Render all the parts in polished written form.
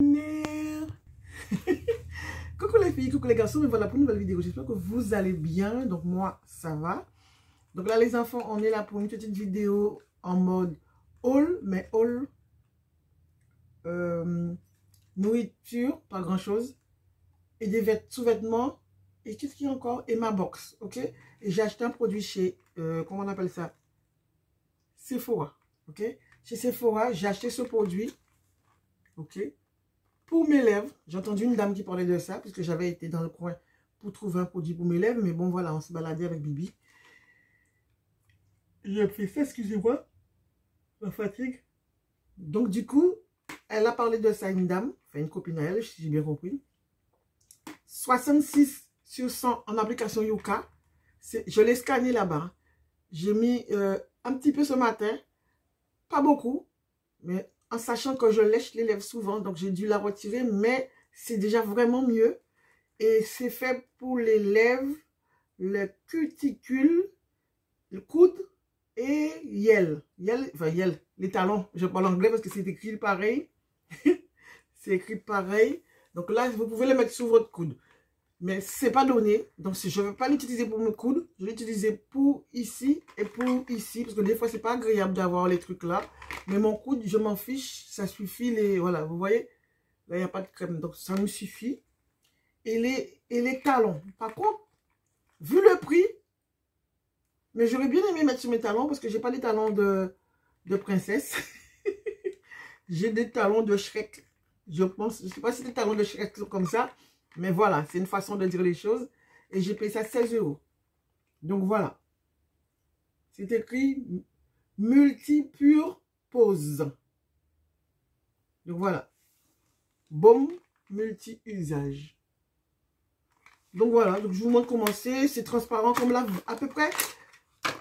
Coucou les filles, coucou les garçons, me voilà pour une nouvelle vidéo. J'espère que vous allez bien. Donc moi, ça va. Donc là les enfants, on est là pour une petite vidéo en mode haul, mais haul nourriture, pas grand chose. Et des sous-vêtements. Et qu'est-ce qu'il y a encore? Et ma box, ok? Et j'ai acheté un produit chez, comment on appelle ça? Sephora, ok? Chez Sephora, j'ai acheté ce produit, ok? Pour mes lèvres, j'ai entendu une dame qui parlait de ça, puisque j'avais été dans le coin pour trouver un produit pour mes lèvres. Mais bon, voilà, on s'est baladé avec Bibi. J'ai fait ça, excusez-moi, la fatigue. Donc, du coup, elle a parlé de ça à une dame, enfin une copine à elle, si j'ai bien compris. 66 sur 100 en application Yuka. Je l'ai scanné là-bas. J'ai mis un petit peu ce matin, pas beaucoup, mais en sachant que je lèche les lèvres souvent, donc j'ai dû la retirer, mais c'est déjà vraiment mieux. Et c'est fait pour les lèvres, le cuticule, le coude et les talons. Je parle anglais parce que c'est écrit pareil. C'est écrit pareil. Donc là, vous pouvez le mettre sur votre coude. Mais c'est pas donné. Donc je ne vais pas l'utiliser pour mon coude. Je vais l'utiliser pour ici et pour ici. Parce que des fois, c'est pas agréable d'avoir les trucs là. Mais mon coude, je m'en fiche. Ça suffit. Voilà, vous voyez. Là, il n'y a pas de crème. Donc ça me suffit. Et les talons. Par contre, vu le prix, mais j'aurais bien aimé mettre sur mes talons parce que j'ai pas des talons de princesse. J'ai des talons de Shrek. Je pense, je sais pas si des talons de Shrek sont comme ça. Mais voilà, c'est une façon de dire les choses. Et j'ai payé ça 16 €. Donc voilà. C'est écrit multi-pure pose. Donc voilà. Baume multi-usage. Donc voilà, donc je vous montre comment c'est. C'est transparent comme à peu près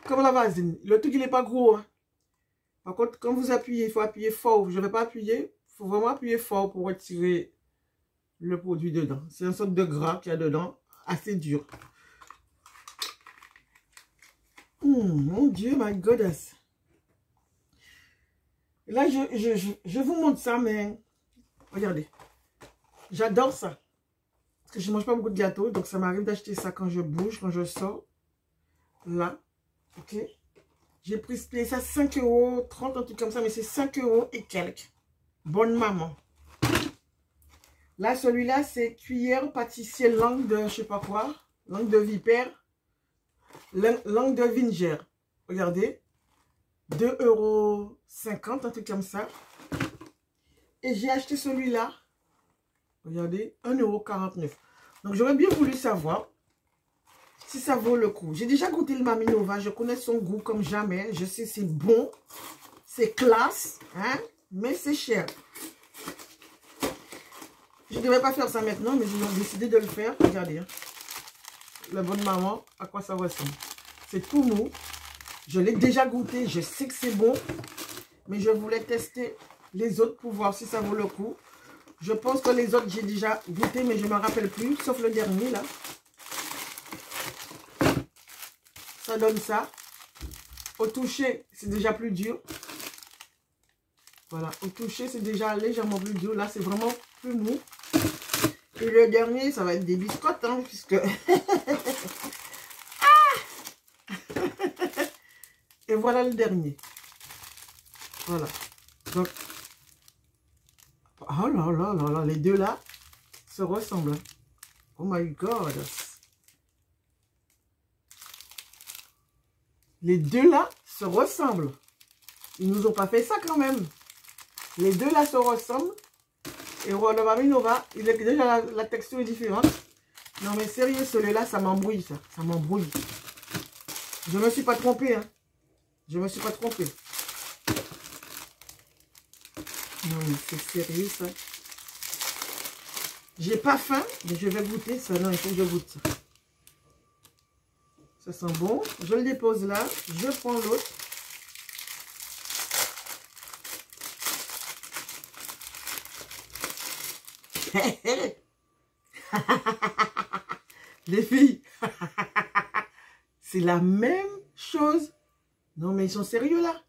comme la vaseline. Le truc, il n'est pas gros. Hein. Par contre, quand vous appuyez, il faut appuyer fort. Je ne vais pas appuyer. Il faut vraiment appuyer fort pour retirer le produit dedans. C'est une sorte de gras qu'il y a dedans. Assez dur. Mon Dieu, my goodness. Là, je vous montre ça, mais regardez. J'adore ça. Parce que je ne mange pas beaucoup de gâteaux. Donc, ça m'arrive d'acheter ça quand je bouge, quand je sors. Là. Ok. J'ai payé ça 5 €, 30, un truc comme ça. Mais c'est 5 € et quelques. Bonne maman. Là, celui-là, c'est cuillère pâtissier langue de je sais pas quoi. Langue de vipère. Langue de vinger. Regardez. 2,50 €, un truc comme ça. Et j'ai acheté celui-là. Regardez, 1,49 €. Donc, j'aurais bien voulu savoir si ça vaut le coup. J'ai déjà goûté le Mami Nova. Je connais son goût comme jamais. Je sais c'est bon. C'est classe. Hein? Mais c'est cher. Je ne devrais pas faire ça maintenant, mais j'ai décidé de le faire. Regardez. Hein. La bonne maman, à quoi ça ressemble. C'est tout mou. Je l'ai déjà goûté. Je sais que c'est bon. Mais je voulais tester les autres pour voir si ça vaut le coup. Je pense que les autres, j'ai déjà goûté, mais je ne me rappelle plus. Sauf le dernier, là. Ça donne ça. Au toucher, c'est déjà plus dur. Voilà. Au toucher, c'est déjà légèrement plus dur. Là, c'est vraiment plus mou. Et le dernier, ça va être des biscottes, hein, puisque... Et voilà le dernier. Voilà. Donc, oh là là là là, les deux là se ressemblent. Oh my God. Les deux là se ressemblent. Ils nous ont pas fait ça quand même. Les deux là se ressemblent. Et le Mami Nova, déjà la texture est différente. Non mais sérieux, celui-là, ça m'embrouille ça. Ça m'embrouille. Je me suis pas trompée, hein. Je me suis pas trompée. Non mais c'est sérieux ça. J'ai pas faim, mais je vais goûter ça. Non, il faut que je goûte ça. Ça sent bon. Je le dépose là. Je prends l'autre. Les filles. C'est la même chose. Non, mais ils sont sérieux là.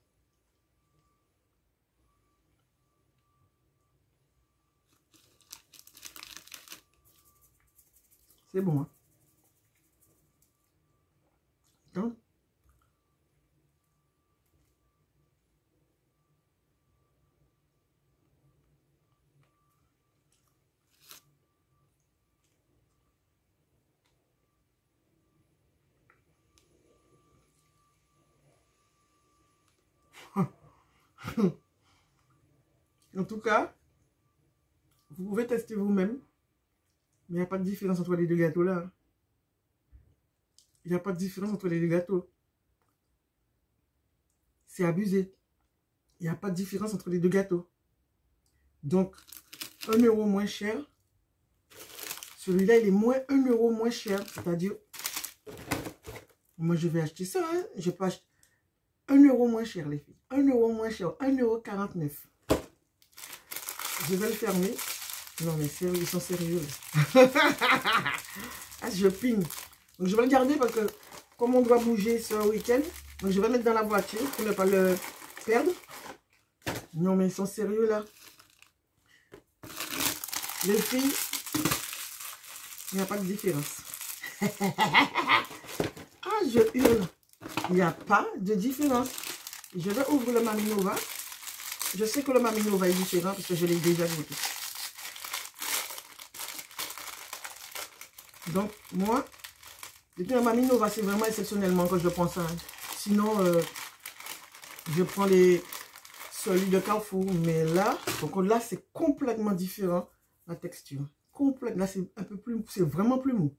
C'est bon. Hein? Donc, en tout cas, vous pouvez tester vous-même. Mais il n'y a pas de différence entre les deux gâteaux là. Il n'y a pas de différence entre les deux gâteaux. C'est abusé. Il n'y a pas de différence entre les deux gâteaux. Donc, 1 euro moins cher. Celui-là, il est moins 1 euro moins cher. C'est-à-dire, moi, je vais acheter ça. Hein. Je peux acheter 1 euro moins cher, les filles. 1 euro moins cher. 1,49 €. Je vais le fermer. Non, mais sérieux, ils sont sérieux. Ah, je ping. Donc, je vais le garder parce que, comme on doit bouger ce week-end, donc je vais le mettre dans la voiture pour ne pas le perdre. Non, mais ils sont sérieux, là. Les filles, il n'y a pas de différence. Ah, je hurle. Il n'y a pas de différence. Je vais ouvrir le Maminova. Je sais que le Maminova est différent parce que je l'ai déjà goûté. Donc, moi, le Maminova, c'est vraiment exceptionnellement que je prends ça. Hein. Sinon, je prends celui de Carrefour. Mais là, donc là, c'est complètement différent, la texture. Complètement. Là, c'est un peu plus, c'est vraiment plus mou.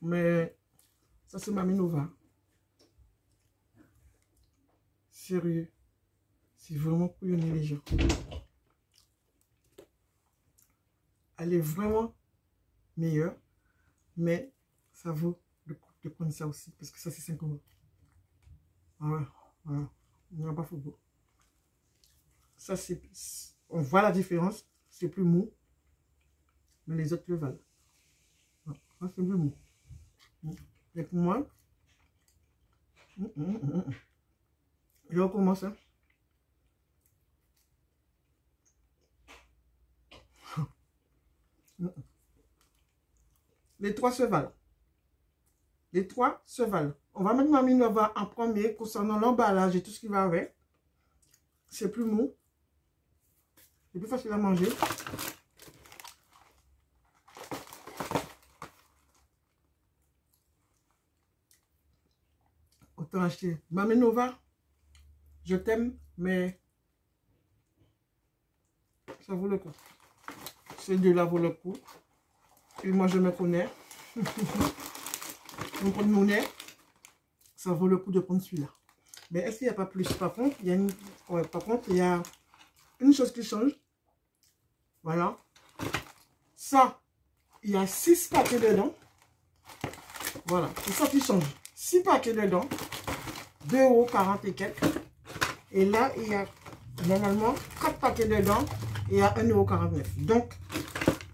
Mais ça, c'est Maminova. Sérieux. C'est vraiment couillonné les gens. Elle est vraiment meilleure. Mais ça vaut le coup de prendre ça aussi. Parce que ça, c'est 5 €. Voilà. Voilà. Il n'y a pas faux. Ça, c'est... On voit la différence. C'est plus mou. Mais les autres le valent. Ça, c'est plus mou. Et pour moi... Je recommence. Hein. Les trois se valent. Les trois se valent. On va mettre Maminova en premier concernant l'emballage et tout ce qui va avec. C'est plus mou. C'est plus facile à manger. Autant acheter Maminova. Je t'aime, mais ça vaut le coup. Ces deux-là vaut le coup. Et moi, je me connais. Donc, pour monnaie, ça vaut le coup de prendre celui-là. Mais est-ce qu'il n'y a pas plus? Par contre, il y a une... Ouais, par contre, il y a une chose qui change. Voilà. Ça, il y a 6 paquets dedans. Voilà. C'est ça qui change. 6 paquets dedans. 2,40 € et quelques. Et là, il y a normalement 4 paquets dedans. Et il y a 1,49 €. Donc,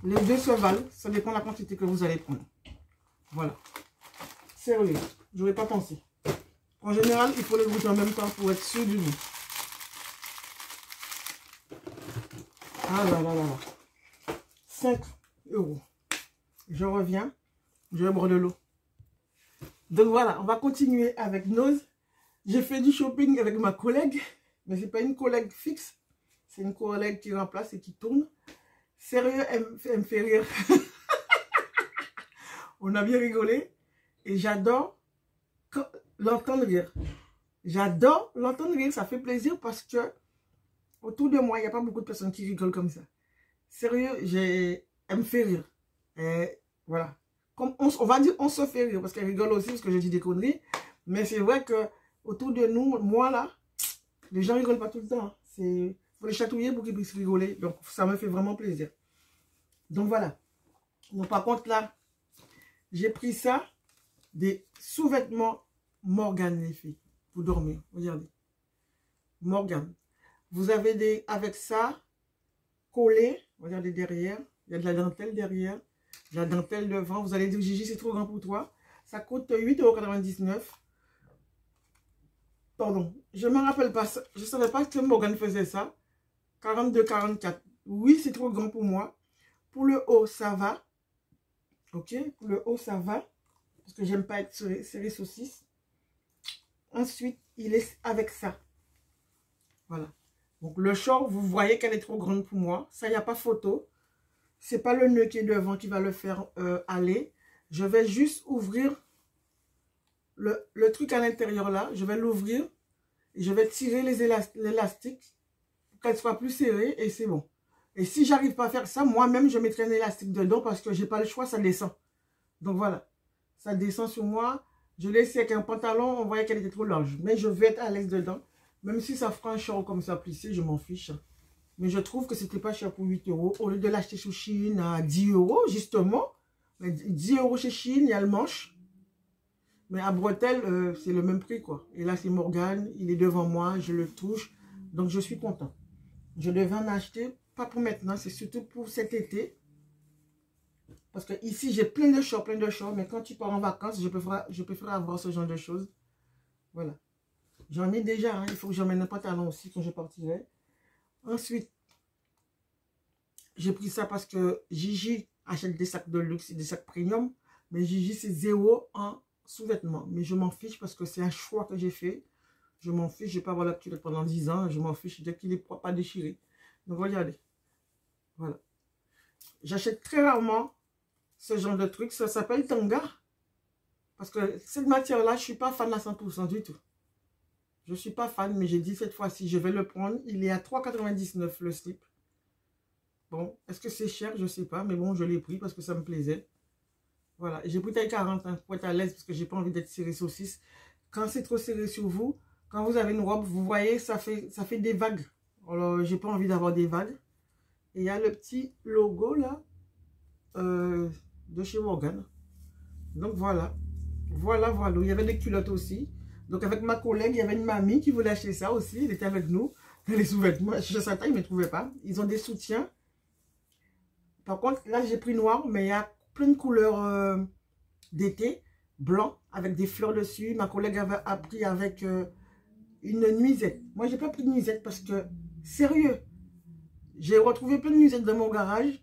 les deux se valent. Ça dépend de la quantité que vous allez prendre. Voilà. Sérieux. Je n'aurais pas pensé. En général, il faut les goûter en même temps pour être sûr du goût. Ah là là là là. 5 €. Je reviens. Je vais boire de l'eau. Donc voilà, on va continuer avec Nose. J'ai fait du shopping avec ma collègue. Mais ce n'est pas une collègue fixe. C'est une collègue qui remplace et qui tourne. Sérieux, elle me fait rire. On a bien rigolé. Et j'adore l'entendre rire. J'adore l'entendre rire. Ça fait plaisir parce que autour de moi, il n'y a pas beaucoup de personnes qui rigolent comme ça. Sérieux, elle me fait rire. Et voilà. Comme on va dire, on se fait rire parce qu'elle rigole aussi parce que je dis des conneries. Mais c'est vrai que autour de nous, moi là, les gens rigolent pas tout le temps. Il faut les chatouiller pour qu'ils puissent rigoler. Donc ça me fait vraiment plaisir. Donc voilà. Donc par contre là, j'ai pris ça, des sous-vêtements Morgane les filles. Pour dormir. Regardez. Morgane. Vous avez avec ça, collé. Regardez derrière. Il y a de la dentelle derrière. De la dentelle devant. Vous allez dire, Gigi, c'est trop grand pour toi. Ça coûte 8,99 €. pardon, je ne me rappelle pas, je ne savais pas que Morgane faisait ça. 42, 44. Oui, c'est trop grand pour moi. Pour le haut, ça va. Ok, pour le haut, ça va. Parce que j'aime pas être serré saucisse. Ensuite, il est avec ça. Voilà. Donc, le short, vous voyez qu'elle est trop grande pour moi. Ça, il n'y a pas photo. C'est pas le nœud qui est devant qui va le faire aller. Je vais juste ouvrir le truc à l'intérieur là. Je vais l'ouvrir. Et je vais tirer l'élastique pour qu'elle soit plus serrée. Et c'est bon. Et si j'arrive pas à faire ça, moi-même, je mettrai un élastique dedans parce que j'ai pas le choix, ça descend. Donc, voilà. Ça descend sur moi. Je l'ai essayé avec un pantalon. On voyait qu'elle était trop large. Mais je vais être à l'aise dedans. Même si ça fera un short comme ça plissé, je m'en fiche. Mais je trouve que c'était pas cher pour 8 €. Au lieu de l'acheter sous Shein à 10 €, justement. Mais 10 € chez Shein, il y a le manche. Mais à bretelles, c'est le même prix, quoi. Et là, c'est Morgane. Il est devant moi. Je le touche. Donc, je suis content. Je devais en acheter. Pas pour maintenant. C'est surtout pour cet été. Parce que ici, j'ai plein de shorts. Mais quand tu pars en vacances, je préfère avoir ce genre de choses. Voilà. J'en ai déjà, hein. Il faut que j'emmène un pantalon aussi quand je partirai. Ensuite, j'ai pris ça parce que Gigi achète des sacs de luxe et des sacs premium. Mais Gigi, c'est 0 en sous-vêtements. Mais je m'en fiche parce que c'est un choix que j'ai fait. Je m'en fiche, je ne vais pas avoir la culotte pendant 10 ans. Je m'en fiche dès qu'il est pas déchiré. Donc, regardez. Voilà. J'achète très rarement ce genre de truc. Ça s'appelle Tanga. Parce que cette matière-là, je ne suis pas fan à 100% du tout. Je ne suis pas fan, mais j'ai dit cette fois-ci, je vais le prendre. Il est à 3,99 le slip. Bon, est-ce que c'est cher? Je ne sais pas, mais bon, je l'ai pris parce que ça me plaisait. Voilà, j'ai pris taille 40 hein, pour être à l'aise parce que j'ai pas envie d'être serré saucisse. Quand c'est trop serré sur vous, quand vous avez une robe, vous voyez, ça fait des vagues. Alors, j'ai pas envie d'avoir des vagues. Et il y a le petit logo là de chez Morgane. Donc voilà. Voilà. Il y avait des culottes aussi. Donc avec ma collègue, il y avait une mamie qui voulait acheter ça aussi. Elle était avec nous. Les sous-vêtements, je cherchais sa taille, mais ne trouvais pas. Ils ont des soutiens. Par contre, là j'ai pris noir, mais il y a plein de couleurs d'été. Blanc, avec des fleurs dessus. Ma collègue a pris avec une nuisette. Moi, j'ai pas pris de nuisette parce que, sérieux, j'ai retrouvé plein de nuisettes dans mon garage.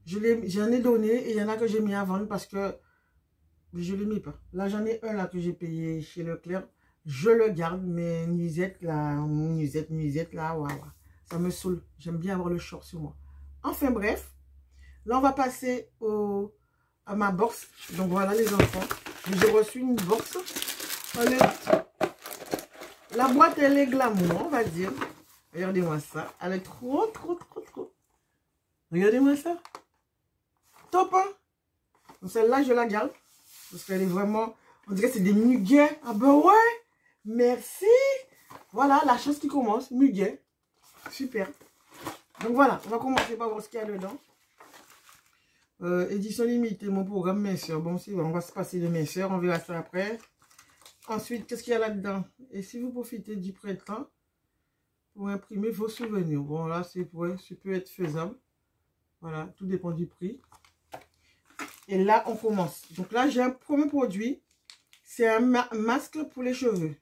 J'en ai donné et il y en a que j'ai mis à vendre parce que je ne les mets pas. Là, j'en ai un là que j'ai payé chez Leclerc. Je le garde, mais nuisette là, nuisette là, waouh. Ça me saoule. J'aime bien avoir le short sur moi. Enfin bref, là on va passer à ma box. Donc voilà les enfants. J'ai reçu une box. La boîte elle est glamour, on va dire. Regardez-moi ça. Elle est trop. Regardez-moi ça. Top hein. Celle-là je la garde. Parce qu'elle est vraiment... On dirait que c'est des muguets. Ah ben ouais. Merci. Voilà, la chose qui commence. Muguet. Super. Donc voilà, on va commencer par voir ce qu'il y a dedans. Édition limitée, mon programme minceur. Bon, c'est bon, on va se passer de minceur. On verra ça après. Ensuite, qu'est-ce qu'il y a là-dedans? Et si vous profitez du printemps pour imprimer vos souvenirs. Bon, là, ça peut être faisable. Voilà, tout dépend du prix. Et là, on commence. Donc là, j'ai un premier produit. C'est un masque pour les cheveux.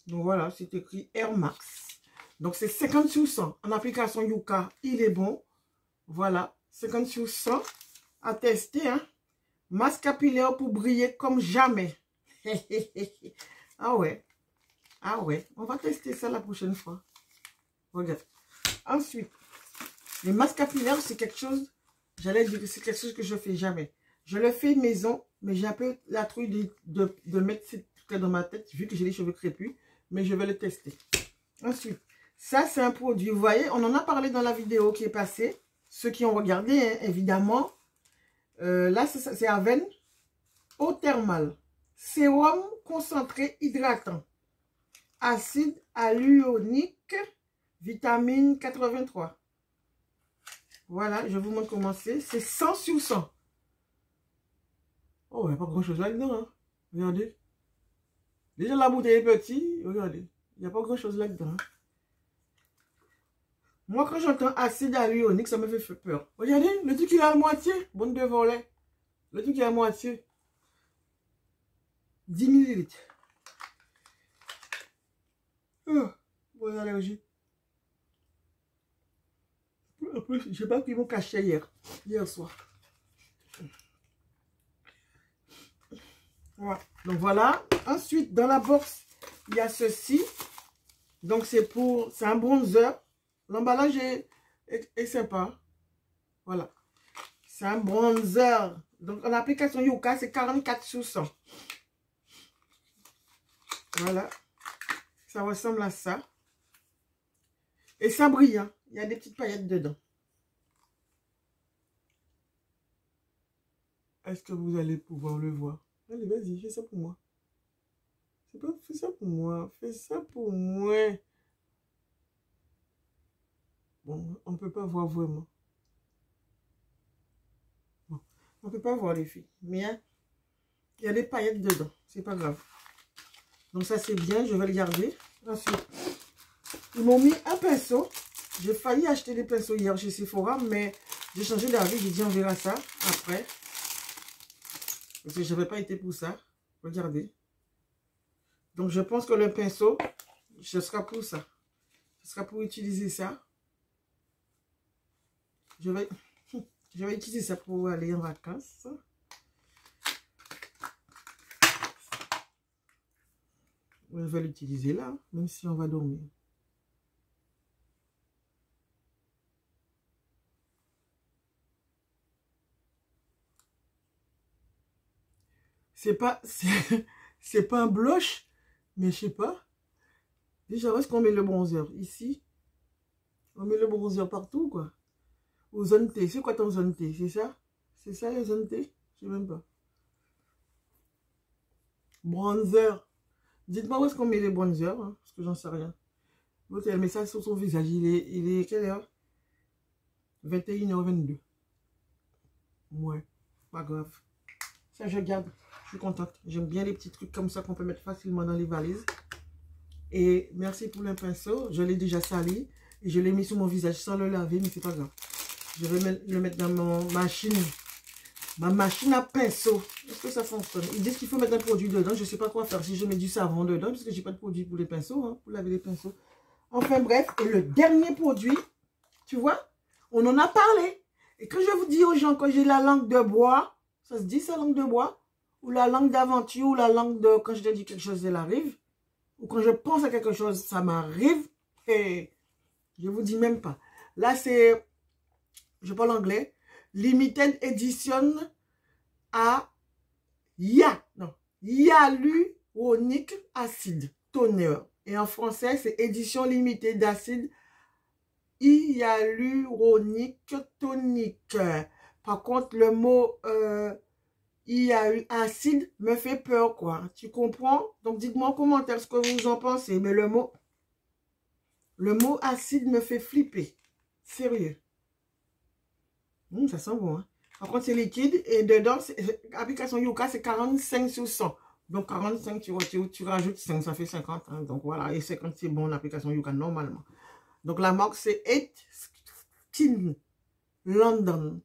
Donc voilà, c'est écrit Air Max. Donc c'est 50 sur 100. En application Yuka, il est bon. Voilà, 50 sur 100. À tester, hein. Masque capillaire pour briller comme jamais. Ah ouais. Ah ouais. On va tester ça la prochaine fois. Regarde. Ensuite, les masques capillaires, c'est quelque chose... J'allais dire que c'est quelque chose que je fais jamais. Je le fais maison, mais j'ai un peu la trouille de mettre ce truc dans ma tête, vu que j'ai les cheveux crépus. Mais je vais le tester. Ensuite, ça c'est un produit. Vous voyez, on en a parlé dans la vidéo qui est passée. Ceux qui ont regardé, hein, évidemment. Là, c'est Aven. Eau thermale. Sérum concentré hydratant. Acide hyaluronique. Vitamine 83. Voilà, je vous montre comment c'est. C'est 100 sur 100. Oh, il n'y a pas grand chose là-dedans. Hein. Regardez. Déjà, la bouteille est petite. Regardez. Il n'y a pas grand chose là-dedans. Hein. Moi, quand j'entends acide hyaluronique, ça me fait peur. Regardez, le truc il est à moitié. Bonne de volet. Le truc il est à moitié. 10 ml. Bonne allergie. En plus, j'ai pas pris mon cachet hier soir. Voilà. Donc voilà. Ensuite, dans la box, il y a ceci. Donc c'est un bronzer. L'emballage est sympa. Voilà. C'est un bronzer. Donc en application Yuka, c'est 44 sur 100. Voilà. Ça ressemble à ça. Et ça brille, hein. Il y a des petites paillettes dedans. Est-ce que vous allez pouvoir le voir? Allez, vas-y, fais ça pour moi. C'est pas, fais ça pour moi. Fais ça pour moi. Bon, on ne peut pas voir vraiment. Bon, on ne peut pas voir les filles. Mais hein, il y a des paillettes dedans. C'est pas grave. Donc ça, c'est bien. Je vais le garder. Ensuite, ils m'ont mis un pinceau. J'ai failli acheter des pinceaux hier chez Sephora, mais j'ai changé d'avis. J'ai dit, on verra ça après. Parce que je n'avais pas été pour ça. Regardez. Donc, je pense que le pinceau, ce sera pour ça. Ce sera pour utiliser ça. Je vais utiliser ça pour aller en vacances. Je vais l'utiliser là, même si on va dormir. C'est pas un blush, mais je sais pas. Déjà, où est-ce qu'on met le bronzer? Ici. On met le bronzer partout, quoi. Aux zones T. C'est quoi ton zone T? C'est ça? C'est ça les zones T? Je sais même pas. Bronzer. Dites-moi où est-ce qu'on met les bronzers, hein, parce que j'en sais rien. L'autre, elle met ça sur son visage. Il est quelle heure? 21h22. Ouais, pas grave. Ça, je garde. Je suis contente. J'aime bien les petits trucs comme ça qu'on peut mettre facilement dans les valises. Et merci pour le pinceau. Je l'ai déjà sali. Et je l'ai mis sur mon visage sans le laver, mais c'est pas grave. Je vais le mettre dans ma machine à pinceau. Est-ce que ça fonctionne? Ils disent qu'il faut mettre un produit dedans. Je ne sais pas quoi faire si je mets du savon dedans, parce que j'ai pas de produit pour les pinceaux, hein, pour laver les pinceaux. Enfin bref, et le dernier produit, tu vois, on en a parlé. Et quand je vous dis aux gens que j'ai la langue de bois, ça se dit ça, langue de bois? Ou la langue d'aventure, ou la langue de quand je te dis quelque chose, elle arrive. Ou quand je pense à quelque chose, ça m'arrive. Et je vous dis même pas. Là, c'est, je parle anglais, Limited Edition à hyaluronique acide toner. Et en français, c'est édition limitée d'acide hyaluronique tonique. Par contre, le mot acide me fait peur, quoi. Tu comprends? Donc, dites-moi en commentaire ce que vous en pensez. Mais le mot acide me fait flipper. Sérieux. Ça sent bon, hein? Par contre, c'est liquide et dedans, application Yuka, c'est 45 sur 100. Donc, 45, tu rajoutes 5, ça fait 50. Hein? Donc, voilà. Et 50, c'est bon, l'application Yuka, normalement. Donc, la marque, c'est 8 Skin London.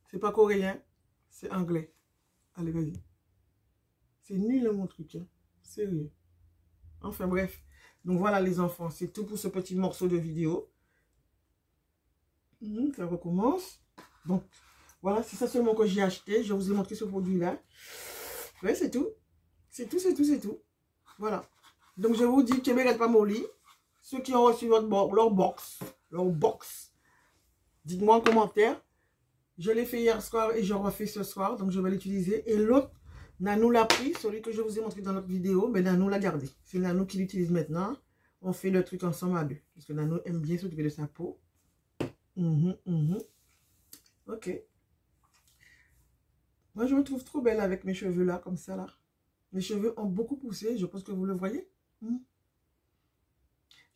C'est pas coréen, c'est anglais. Allez, vas-y. C'est nul, mon truc. Hein? Sérieux. Enfin, bref. Donc, voilà, les enfants. C'est tout pour ce petit morceau de vidéo. Ça recommence. Donc, voilà, c'est ça seulement que j'ai acheté. Je vous ai montré ce produit-là. Ouais, c'est tout. C'est tout, c'est tout, c'est tout. Voilà. Donc, je vous dis, Québec pas molly. Ceux qui ont reçu leur box, dites-moi en commentaire. Je l'ai fait hier soir et je refais ce soir. Donc, je vais l'utiliser. Et l'autre, Nanou l'a pris. Celui que je vous ai montré dans notre vidéo. Mais Nanou l'a gardé. C'est Nanou qui l'utilise maintenant. On fait le truc ensemble à deux. Parce que Nanou aime bien s'occuper de sa peau. Ok. Moi, je me trouve trop belle avec mes cheveux là, comme ça là. Mes cheveux ont beaucoup poussé, je pense que vous le voyez.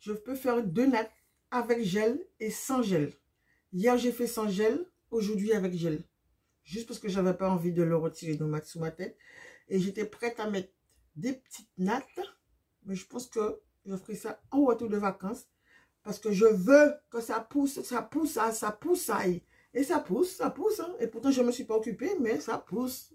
Je peux faire 2 nattes avec gel et sans gel. Hier, j'ai fait sans gel, aujourd'hui avec gel. Juste parce que je n'avais pas envie de le retirer sous ma tête. Et j'étais prête à mettre des petites nattes. Mais je pense que je ferai ça en retour de vacances. Parce que je veux que ça pousse, ça aille. Et ça pousse, hein. Et pourtant, je ne me suis pas occupée, mais ça pousse.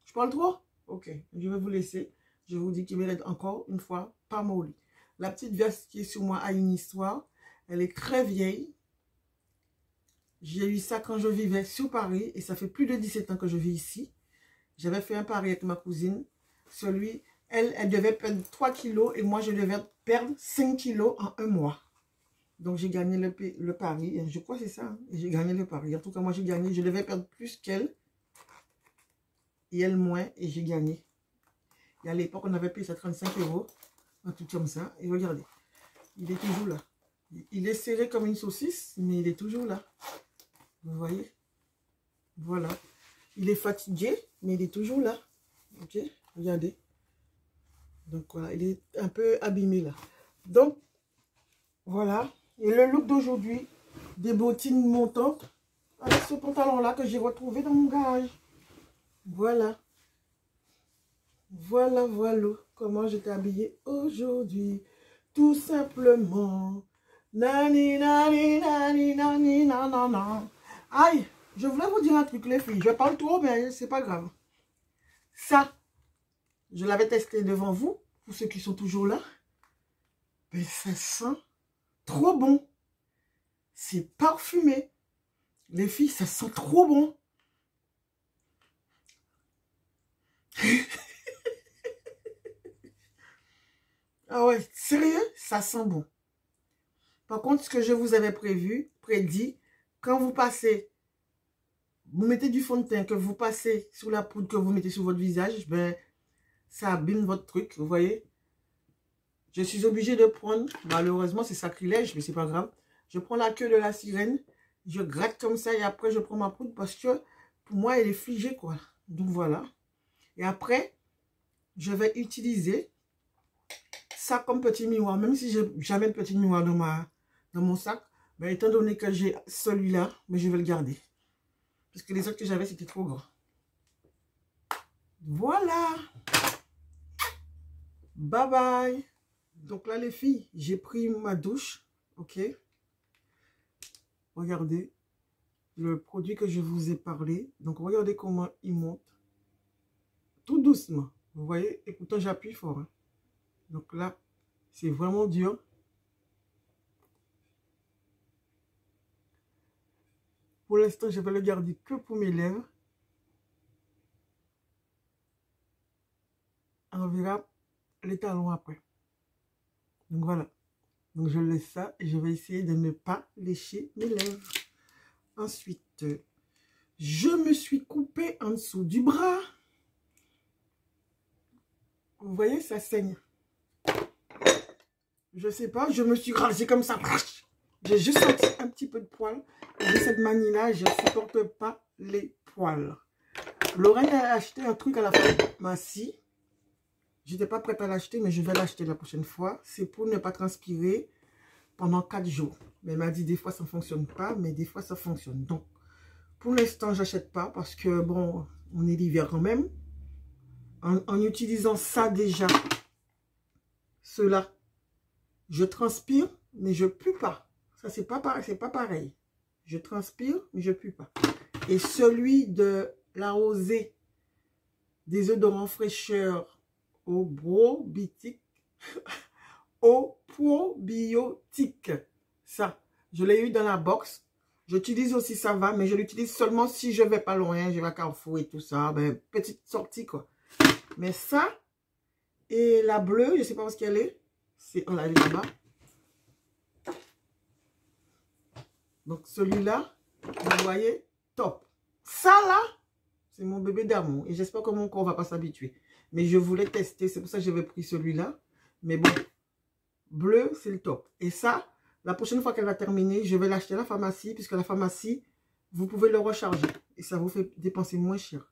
Je parle trop? Ok, je vais vous laisser. Je vous dis qu'il m'aide encore une fois, pas molly. La petite veste qui est sur moi a une histoire. Elle est très vieille. J'ai eu ça quand je vivais sur Paris. Et ça fait plus de 17 ans que je vis ici. J'avais fait un pari avec ma cousine. Elle devait perdre 3 kilos. Et moi, je devais perdre 5 kilos en un mois. Donc, j'ai gagné le pari. Je crois que c'est ça. Hein? J'ai gagné le pari. En tout cas, moi, j'ai gagné. Je devais perdre plus qu'elle. Et elle moins. Et j'ai gagné. Et à l'époque, on avait payé ça 35 €. Un truc comme ça. Et regardez. Il est toujours là. Il est serré comme une saucisse. Mais il est toujours là. Vous voyez? Voilà. Il est fatigué. Mais il est toujours là. Ok? Regardez. Donc, voilà. Il est un peu abîmé là. Donc, voilà. Et le look d'aujourd'hui, des bottines montantes avec ce pantalon-là que j'ai retrouvé dans mon garage. Voilà. Voilà, voilà comment j'étais habillée aujourd'hui. Tout simplement. Nani, nani, nani, nani, nanana. Aïe, je voulais vous dire un truc, les filles. Je parle trop, mais c'est pas grave. Ça, je l'avais testé devant vous, pour ceux qui sont toujours là. Mais ça sent trop bon. C'est parfumé. Les filles, ça sent trop bon. Ah ouais, sérieux, ça sent bon. Par contre, ce que je vous avais prédit, quand vous passez, vous mettez du fond de teint, que vous passez sur la poudre que vous mettez sur votre visage, ben, ça abîme votre truc, vous voyez. Je suis obligée de prendre, malheureusement c'est sacrilège, mais c'est pas grave. Je prends la queue de la sirène, je gratte comme ça et après je prends ma poudre parce que pour moi elle est figée quoi. Donc voilà. Et après, je vais utiliser ça comme petit miroir, même si j'ai jamais de petit miroir dans mon sac. Ben, étant donné que j'ai celui-là, mais je vais le garder. Parce que les autres que j'avais, c'était trop grand. Voilà. Bye bye. Donc là, les filles, j'ai pris ma douche. Ok. Regardez le produit que je vous ai parlé. Donc, regardez comment il monte. Tout doucement. Vous voyez? Et pourtant, j'appuie fort. Hein. Donc là, c'est vraiment dur. Pour l'instant, je vais le garder que pour mes lèvres. On verra les talons après. Donc voilà. Donc je laisse ça et je vais essayer de ne pas lécher mes lèvres. Ensuite, je me suis coupée en dessous du bras. Vous voyez, ça saigne. Je sais pas, je me suis rasée comme ça. J'ai juste senti un petit peu de poil. Et de cette manie-là, je ne supporte pas les poils. Lorraine a acheté un truc à la pharmacie. Je n'étais pas prête à l'acheter, mais je vais l'acheter la prochaine fois. C'est pour ne pas transpirer pendant 4 jours. Mais elle m'a dit des fois ça ne fonctionne pas, mais des fois ça fonctionne. Donc, pour l'instant, j'achète pas parce que, bon, on est l'hiver quand même. En utilisant ça déjà, cela, je transpire, mais je pue pas. Ça, c'est pas pareil. Je transpire, mais je pue pas. Et celui de la rosée des odorants fraîcheur au probiotique, au probiotique. Ça, je l'ai eu dans la box. J'utilise aussi ça va, mais je l'utilise seulement si je vais pas loin, je vais à Carrefour et tout ça. Ben, petite sortie quoi. Mais ça, et la bleue, je sais pas où qu'elle est. C'est, oh là, elle est là-bas. Donc celui-là, vous voyez, top. Ça là, c'est mon bébé d'amour. Et j'espère que mon corps va pas s'habituer. Mais je voulais tester, c'est pour ça que j'avais pris celui-là. Mais bon, bleu, c'est le top. Et ça, la prochaine fois qu'elle va terminer, je vais l'acheter à la pharmacie. Puisque la pharmacie, vous pouvez le recharger. Et ça vous fait dépenser moins cher.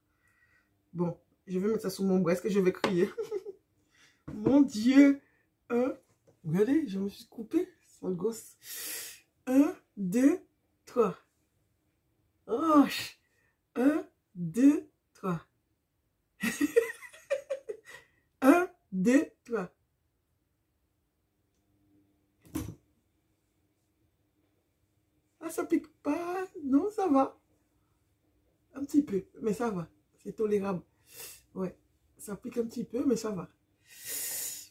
Bon, je vais mettre ça sous mon bras. Est-ce que je vais crier? Mon Dieu. Regardez, je me suis coupée. Sale gosse. 1, 2, 3. Oh, 1, 2, 3. 1, 2, 3. Ah, ça pique pas. Non, ça va. Un petit peu, mais ça va. C'est tolérable. Ouais, ça pique un petit peu, mais ça va.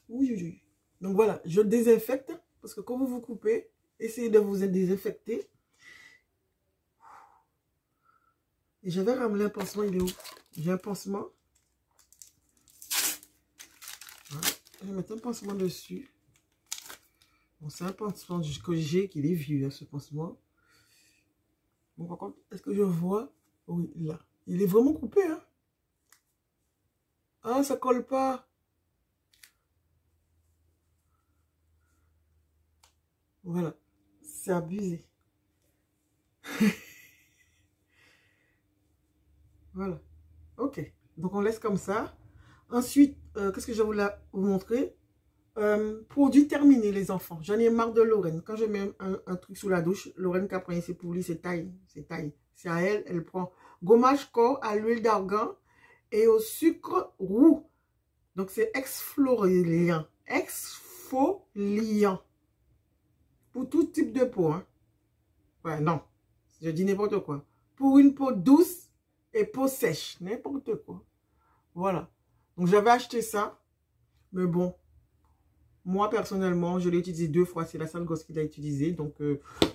Oui, oui, oui. Donc voilà, je désinfecte. Parce que quand vous vous coupez, essayez de vous désinfecter. Et je vais ramener un pansement, il est où? J'ai un pansement. Voilà. Je vais mettre un pansement dessus. Bon, c'est un pansement que j'ai, qu'il est vieux, hein, ce pansement. Bon, par contre, est-ce que je vois? Oui, là. Il est vraiment coupé, hein? Ah, ça colle pas. Voilà. C'est abusé. Voilà. Ok. Donc, on laisse comme ça. Ensuite, qu'est-ce que je voulais vous montrer? Produit terminé, les enfants. J'en ai marre de Lorraine. Quand je mets un truc sous la douche, Lorraine qui après c'est pour lui, c'est taille. C'est taille. C'est à elle, elle prend gommage corps à l'huile d'argan et au sucre roux. Donc c'est exfoliant. Exfoliant. Pour tout type de peau. Hein. Ouais, non. Je dis n'importe quoi. Pour une peau douce et peau sèche. N'importe quoi. Voilà. Donc j'avais acheté ça. Mais bon. Moi, personnellement, je l'ai utilisé 2 fois. C'est la seule gosse qui l'a utilisé. Donc,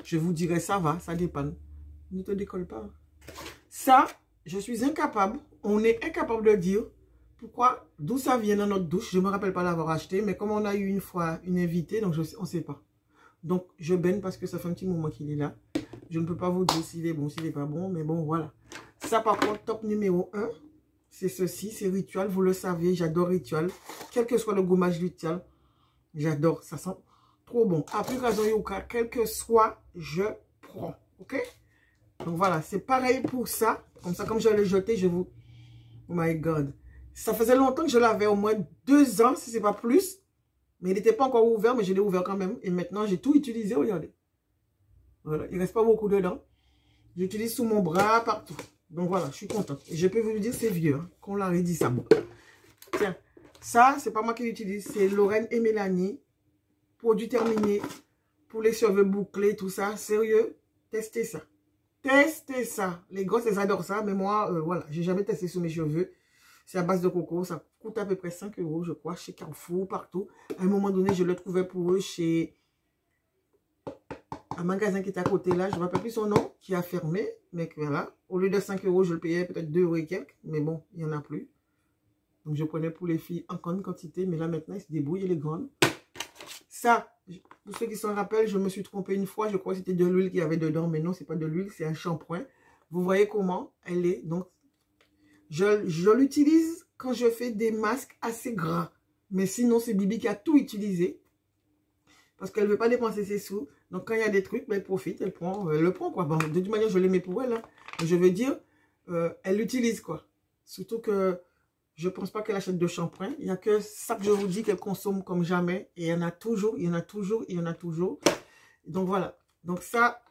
je vous dirais, ça va, ça dépanne. Ne te décolle pas. Ça, je suis incapable. On est incapable de dire pourquoi, d'où ça vient dans notre douche. Je ne me rappelle pas l'avoir acheté. Mais comme on a eu une fois une invitée, donc on ne sait pas. Donc, je baigne parce que ça fait un petit moment qu'il est là. Je ne peux pas vous dire s'il est bon, s'il n'est pas bon. Mais bon, voilà. Ça, par contre, top numéro 1. C'est ceci, c'est Ritual. Vous le savez, j'adore Ritual. Quel que soit le gommage Ritual. J'adore, ça sent trop bon. Application Yuka, quel que soit, je prends. Ok? Donc voilà, c'est pareil pour ça. Comme ça, comme je l'ai jeté, je vous... Oh my God. Ça faisait longtemps que je l'avais, au moins 2 ans, si ce n'est pas plus. Mais il n'était pas encore ouvert, mais je l'ai ouvert quand même. Et maintenant, j'ai tout utilisé, regardez. Voilà, il ne reste pas beaucoup dedans. J'utilise sous mon bras, partout. Donc voilà, je suis contente. Et je peux vous dire, c'est vieux, hein, qu'on l'a redit ça. Bon. Tiens. Ça, c'est pas moi qui l'utilise, c'est Lorraine et Mélanie. Produit terminé pour les cheveux bouclés, tout ça. Sérieux, testez ça. Testez ça. Les gosses, elles adorent ça, mais moi, voilà, j'ai jamais testé sur mes cheveux. C'est à base de coco, ça coûte à peu près 5 €, je crois, chez Carrefour, partout. À un moment donné, je le trouvais pour eux chez un magasin qui était à côté là, je ne me rappelle plus son nom, qui a fermé, mais voilà. Au lieu de 5 €, je le payais peut-être 2 € et quelques, mais bon, il n'y en a plus. Donc, je prenais pour les filles en grande quantité. Mais là, maintenant, ils se débrouillent, les grandes. Ça, pour ceux qui s'en rappellent, je me suis trompée une fois. Je crois que c'était de l'huile qu'il y avait dedans. Mais non, ce n'est pas de l'huile, c'est un shampoing. Vous voyez comment elle est. Donc, je l'utilise quand je fais des masques assez gras. Mais sinon, c'est Bibi qui a tout utilisé. Parce qu'elle ne veut pas dépenser ses sous. Donc, quand il y a des trucs, ben, elle profite, elle le prend, quoi. Bon, de toute manière, je les mets pour elle. Hein. Je veux dire, elle l'utilise, quoi. Surtout que... je ne pense pas qu'elle achète de shampoing. Il n'y a que ça que je vous dis qu'elle consomme comme jamais. Et il y en a toujours, il y en a toujours, il y en a toujours. Donc voilà. Donc ça,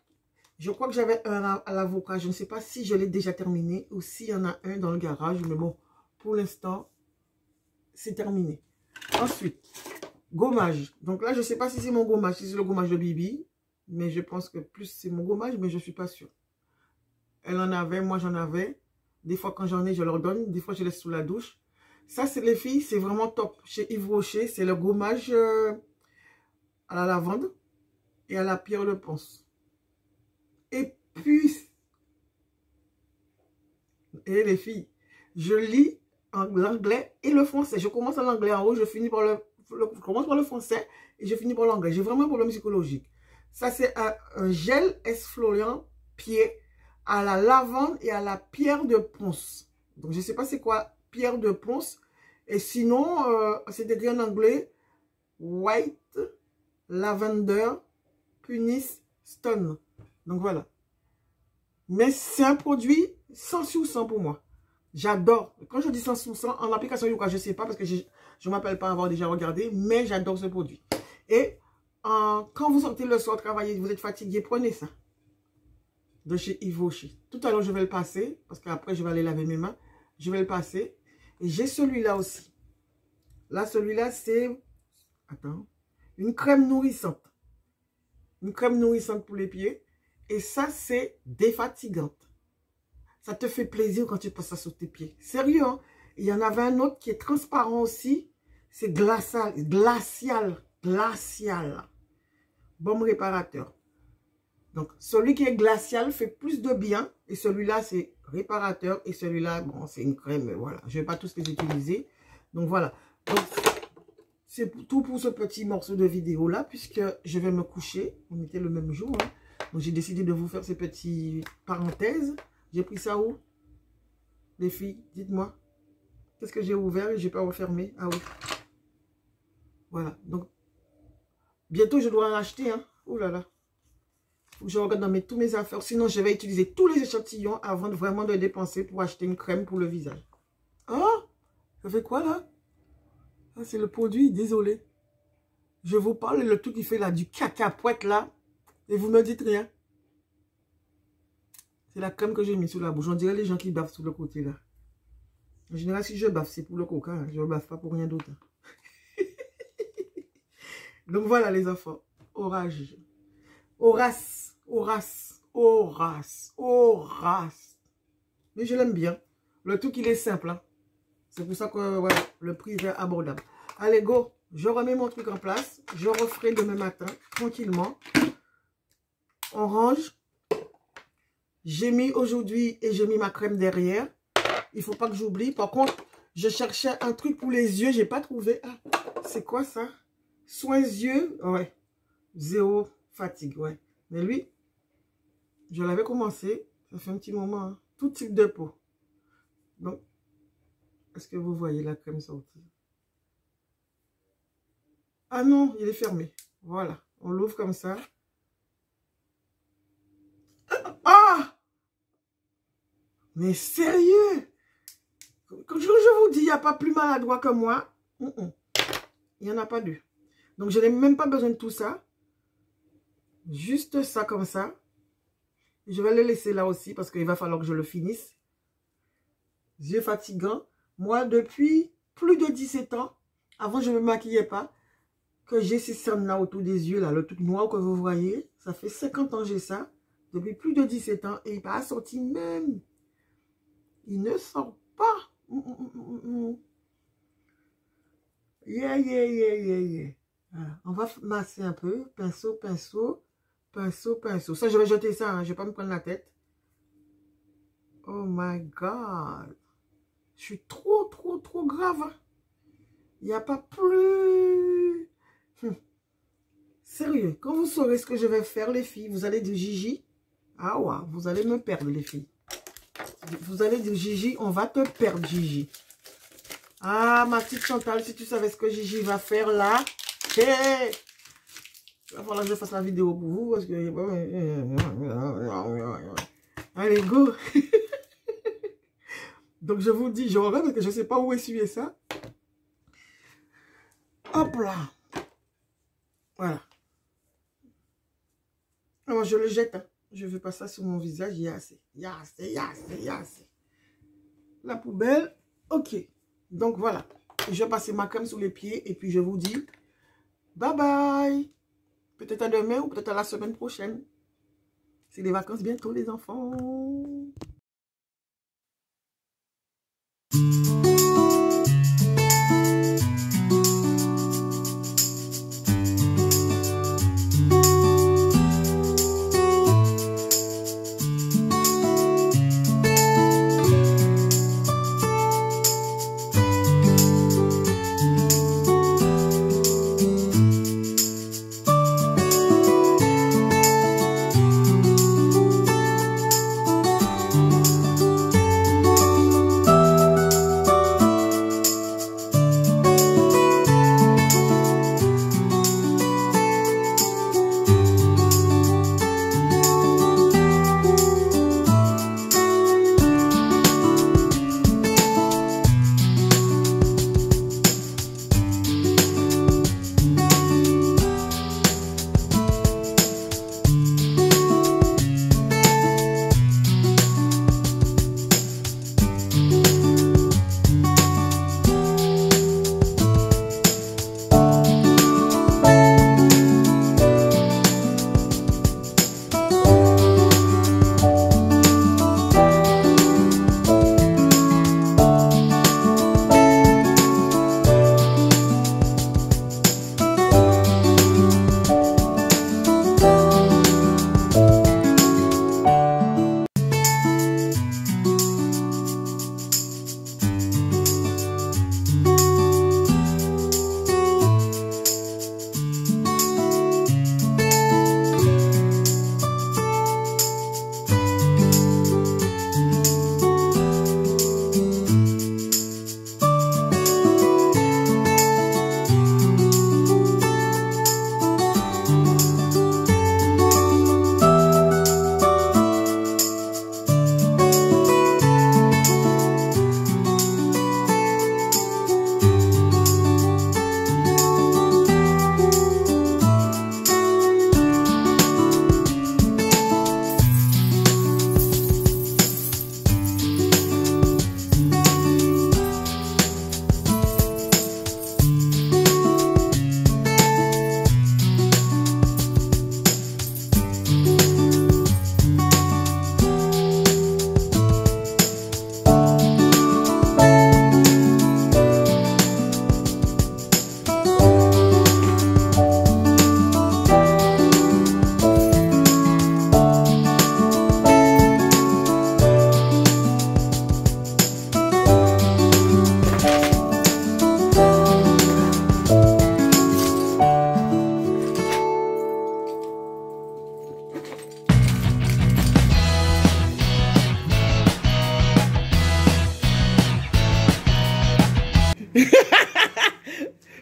je crois que j'avais un à l'avocat. Je ne sais pas si je l'ai déjà terminé ou s'il y en a un dans le garage. Mais bon, pour l'instant, c'est terminé. Ensuite, gommage. Donc là, je ne sais pas si c'est mon gommage, si c'est le gommage de Bibi. Mais je pense que plus c'est mon gommage, mais je ne suis pas sûre. Elle en avait, moi j'en avais. Des fois, quand j'en ai, je leur donne. Des fois, je laisse sous la douche. Ça, c'est les filles, c'est vraiment top. Chez Yves Rocher, c'est le gommage à la lavande et à la pierre de ponce. Et puis, et les filles, je lis l'anglais et le français. Je commence en anglais en haut, je finis par je commence par le français et je finis par l'anglais. J'ai vraiment un problème psychologique. Ça, c'est un gel exfoliant pied à la lavande et à la pierre de ponce. Donc, je ne sais pas c'est quoi pierre de ponce. Et sinon, c'est écrit en anglais White Lavender Pumice Stone. Donc, voilà. Mais c'est un produit 100% pour moi. J'adore. Quand je dis 100%, en application Yuka, je ne sais pas parce que je ne m'appelle pas avoir déjà regardé, mais j'adore ce produit. Et quand vous sortez le soir travailler, vous êtes fatigué, prenez ça. De chez Yves Rocher. Tout à l'heure, je vais le passer, parce qu'après, je vais aller laver mes mains. Je vais le passer. Et j'ai celui-là aussi. Là, celui-là, c'est... attends. Une crème nourrissante. Une crème nourrissante pour les pieds. Et ça, c'est défatigante. Ça te fait plaisir quand tu passes ça sur tes pieds. Sérieux, hein? Il y en avait un autre qui est transparent aussi. C'est glacial. Glacial. glacial. Baume réparateur. Donc, celui qui est glacial fait plus de bien. Et celui-là, c'est réparateur. Et celui-là, bon, c'est une crème. Voilà. Je ne vais pas tous les utiliser. Donc, voilà. Donc, c'est tout pour ce petit morceau de vidéo-là. Puisque je vais me coucher. On était le même jour. Hein. Donc, j'ai décidé de vous faire ces petites parenthèses. J'ai pris ça où? Les filles, dites-moi. Qu'est-ce que j'ai ouvert et je n'ai pas refermé? Ah oui. Voilà. Donc, bientôt, je dois en acheter. Hein. Oh là là. Je regarde dans tous mes affaires. Sinon, je vais utiliser tous les échantillons avant de vraiment de dépenser pour acheter une crème pour le visage. Oh, ça fait quoi là? Ah, c'est le produit, désolé. Je vous parle, le truc qui fait là, du cacahuète là. Et vous me dites rien. C'est la crème que j'ai mis sous la bouche. On dirait les gens qui baffent sur le côté là. En général, si je baffe, c'est pour le coca. Hein. Je ne baffe pas pour rien d'autre. Hein. Donc voilà les enfants. Orage. Horace. Horace. Horace. Horace. Mais je l'aime bien. Le truc, il est simple. Hein. C'est pour ça que voilà, le prix est abordable. Allez, go. Je remets mon truc en place. Je referai demain matin, tranquillement. On range. J'ai mis aujourd'hui et j'ai mis ma crème derrière. Il ne faut pas que j'oublie. Par contre, je cherchais un truc pour les yeux. Je n'ai pas trouvé. Ah, c'est quoi ça? Soins yeux. Ouais. Zéro fatigue. Ouais. Mais lui, je l'avais commencé. Ça fait un petit moment. Hein. Tout type de peau. Donc, est-ce que vous voyez la crème sortir? Ah non, il est fermé. Voilà. On l'ouvre comme ça. Ah! Mais sérieux? Quand je vous dis, il n'y a pas plus maladroit que moi. Il n'y en a pas deux. Donc, je n'ai même pas besoin de tout ça. Juste ça comme ça. Je vais le laisser là aussi parce qu'il va falloir que je le finisse. Yeux fatigants. Moi, depuis plus de 17 ans, avant, je ne me maquillais pas, que j'ai ces cernes-là autour des yeux, là, le truc noir que vous voyez. Ça fait 50 ans que j'ai ça. Depuis plus de 17 ans. Et il n'est pas sorti même. Il ne sort pas. Yeah, yeah, yeah, yeah, yeah. Voilà. On va masser un peu. Pinceau, pinceau. Pinceau, pinceau. Ça, je vais jeter ça. Hein. Je ne vais pas me prendre la tête. Oh my God. Je suis trop, trop, trop grave. Hein. Il n'y a pas plus. Sérieux. Quand vous saurez ce que je vais faire, les filles, vous allez dire Gigi. Ah ouais, vous allez me perdre, les filles. Vous allez dire Gigi, on va te perdre, Gigi. Ah, ma petite Chantal, si tu savais ce que Gigi va faire là. Hey! Il va falloir que je fasse la vidéo pour vous. Parce que... Allez, go! Donc, je vous dis, je regarde parce que je ne sais pas où essuyer ça. Hop là! Voilà. Alors, je le jette. Hein. Je ne veux pas ça sur mon visage. Il y a assez. Il y a assez, il y a assez, il y a assez. La poubelle. Ok. Donc, voilà. Je vais passer ma crème sur les pieds. Et puis, je vous dis bye bye. Peut-être à demain ou peut-être à la semaine prochaine. C'est les vacances bientôt, les enfants.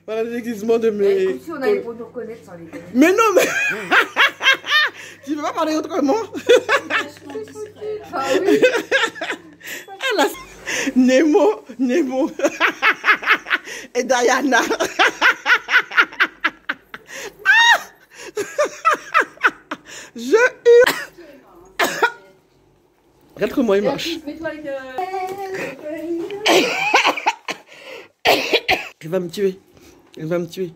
Voilà le déguisement de mes... Écoute, si on allait pour nous reconnaître sans les connaître. Mais non, mais... Tu ne peux pas parler autrement. Ah oui. Elle a... Nemo, Nemo. Et Diana. Je hurle. Regarde comment il marche. Mets-toi avec... Il va me tuer. Il va me tuer.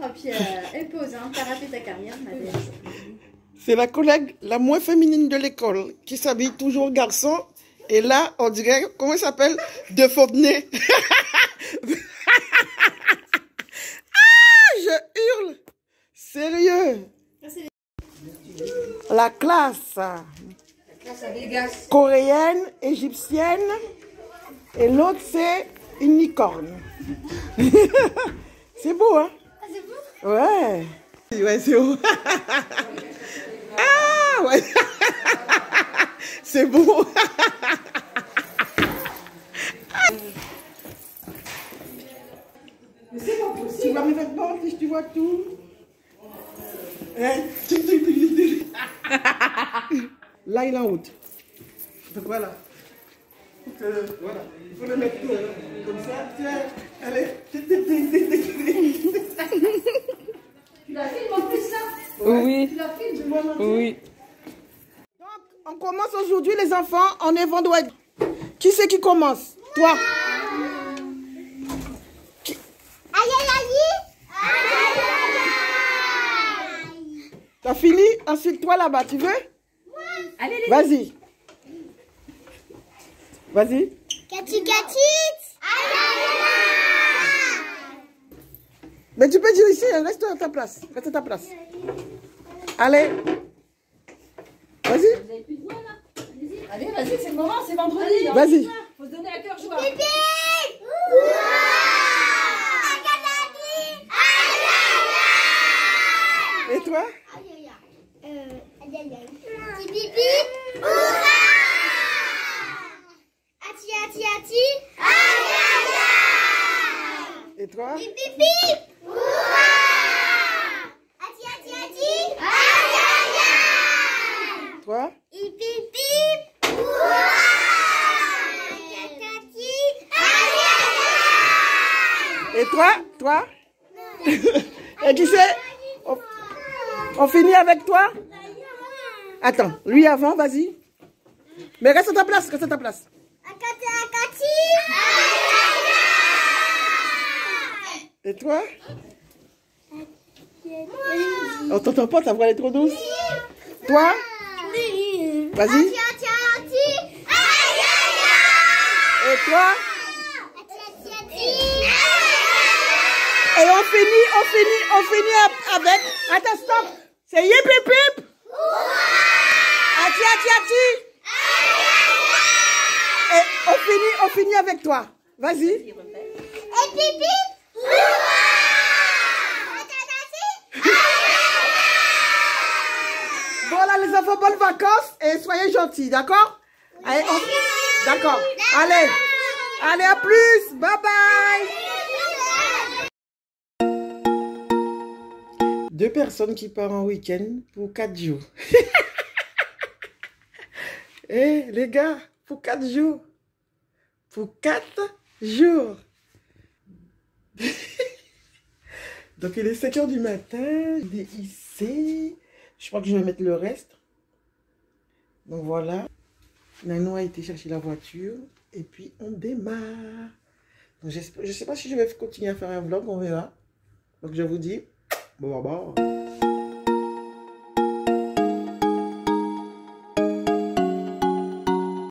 Oh Pierre, impose, hein. T'as raté ta carrière, ma belle. C'est la collègue la moins féminine de l'école qui s'habille toujours garçon. Et là, on dirait, comment il s'appelle? De Fontenay. Ah, je hurle. Sérieux. La classe. Coréenne, égyptienne. Et l'autre, c'est une licorne. C'est beau, hein? Ah, c'est beau? Ouais. Ouais, c'est beau. Ah, ouais. C'est beau. Mais c'est pas possible. Tu vois mes vêtements, tu vois tout. Hein? Là, il est en route. Donc voilà. Voilà. Il faut le mettre comme ça. Tiens, allez. Tu la filmes en plus là? Oui. Tu la filmes? Oui. Donc, on commence aujourd'hui, les enfants, en évangile. Qui c'est qui commence? Toi. Qui... Aïe, aïe, aïe. Aïe, aïe, aïe. T'as fini? Ensuite, toi là-bas, tu veux? Allez, allez. Vas-y. Vas-y. Cathy, Cathy. Aïe, aïe, aïe. Mais tu peux dire ici, reste à ta place. Reste à ta place. Allez. Vas-y. Vous avez plus de voix là? Allez, vas-y, c'est le moment, c'est vendredi. Hein. Vas-y. Faut se donner à cœur joie. Pipi. Et toi? Aïe, aïe, aïe. Pipi. Hurrah. Ati, ati, ati. Aïe, aïe, aïe. Et toi? Pipi. Hurrah. Ati, ati, ati. Aïe, aïe, aïe. Toi? Pipi. Hurrah. Ati, ati. Aïe, aïe, aïe. Et toi? Toi? Et tu sais, on finit avec toi? Attends, lui avant, vas-y. Mais reste à ta place, reste à ta place. Akati, akati. Et toi? On t'entend pas, ta voix elle est trop douce. Toi? Vas-y. Ati, ati, ati. Aïe, aïe, aïe. Et toi? Ati, ati, ati. Et on finit avec... Attends, stop. C'est yip yip yip. Ati, ati, ati. Et on finit avec toi. Vas-y. Et pipi. Bon là les enfants, bonnes vacances et soyez gentils, d'accord? Allez, d'accord. Allez, allez à plus. Bye bye. Deux personnes qui partent en week-end pour 4 jours. Eh les gars, pour 4 jours. Pour 4 jours. Donc il est 5 h du matin. Il est ici. Je crois que je vais mettre le reste. Donc voilà. Nanon a été chercher la voiture. Et puis on démarre. Donc je ne sais pas si je vais continuer à faire un vlog. On verra. Donc je vous dis... Bon, bon.